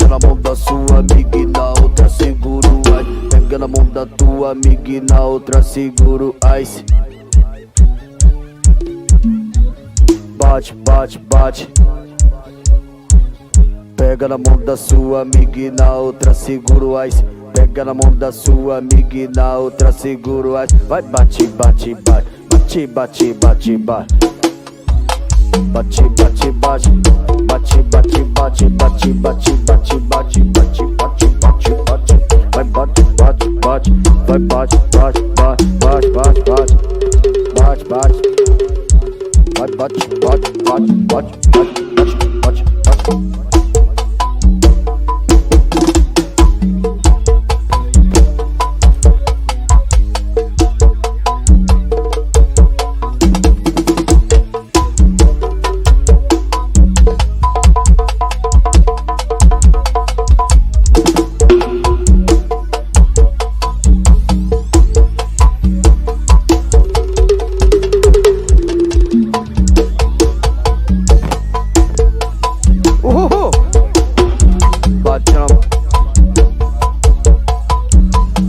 Pega na mão da sua amiga e na outra segura o ice. Pega na mão da tua amiga e na outra segura o ice. Bate, bate, bate. Pega na mão da sua amiga e na outra segura o ice. Pega na mão da sua amiga e na outra segura o ice. Vai, bate, bate, bate. Bate, bate, bate, bate. Bate, bate, bate. Bate, bate, bate. Bate, bate, bate, bate. Bate, bate, bate, bate. Vai, bate, bate, bate. Vai, bate, bate, bate. Bate, bate, bate. Bate, bate. Vai, bate, bate, bate. Bate, bate, bate, bate.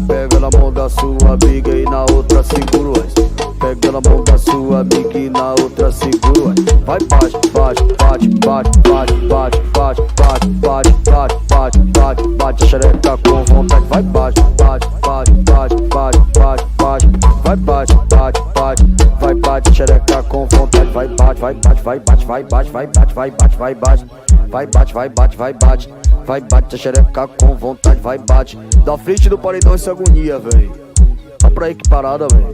Pega na mão da sua amiga e na outra segura o ice. Pega na mão da sua amiga e na outra segura o ice. Vai, bate, bate, bate, bate, bate, bate, bate, bate, bate, bate, bate, bate, bate a xereca com vontade. Vai, bate, bate, bate, bate, bate, bate, bate, vai, bate, bate, bate, vai, bate a xereca com vontade. Vai, bate, vai, bate, vai, bate, vai, bate, vai, bate, vai, bate, vai, bate, vai, bate, vai, bate, vai, bate. Vai, bate a xereca com vontade, vai, bate. Da frente do paredão essa agonia, véi. Tá pra aí que parada, véi.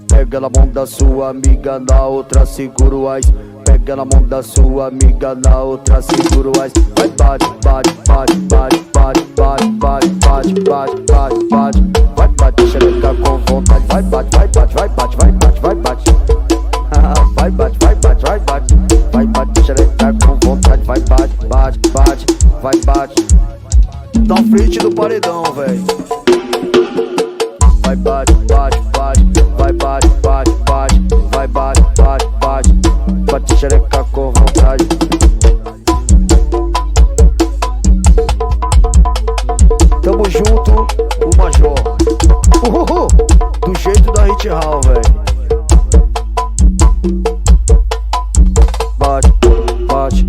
Pega na mão da sua amiga, na outra segura o ice. Pega na mão da sua amiga, na outra segura o ice. Vai, bate, bate, bate, bate, bate, bate, bate, bate, bate, bate, bate. Vai, bate a xereca com vontade. Vai, bate, vai, bate, vai, bate, vai, bate, vai, bate. Vai, bate, vai, bate, vai, bate. Vai, bate a xereca com vontade. Vai, bate, bate, bate, vai, bate. Da frente do paredão, véi. Vai, bate, bate, bate. Vai, bate, bate, bate. Vai, bate, bate, bate. Bate a xereca com vontade. Tamo junto, o Major. Do jeito da Hit Hall, véi. Bate, bate,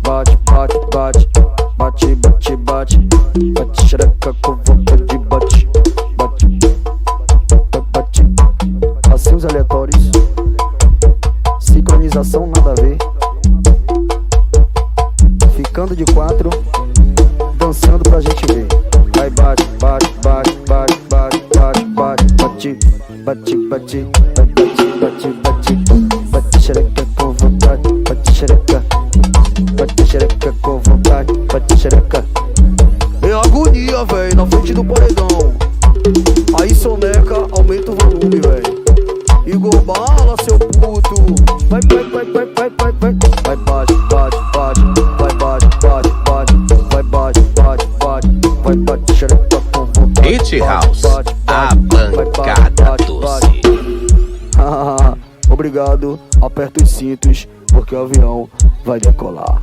bate, bate, bate. Bate, bate, bate. Bate xereca com vontade. Bate, bate, bate. Passinhos aleatórios. Sincronização nada a ver. Ficando de quatro. Dançando pra gente ver. Vai, bate, bate, bate, bate, bate, bate, bate. Bate, bate, bate. Bate, bate, bate. Bate xereca com vontade. Bate xereca. Bate xereca com vontade. Bate xereca. É agonia, véi, na frente do paredão. Aí soneca, aumenta o volume, véi. Igor Bala, seu puto. Vai, vai, vai, vai, vai, vai, vai. Vai, bate, bate, bate. Vai, bate, bate, bate. Vai, bate, bate, bate. Vai, bate xereca com vontade. Hit House, a bancada doce. Obrigado, aperta os cintos, porque o avião vai decolar.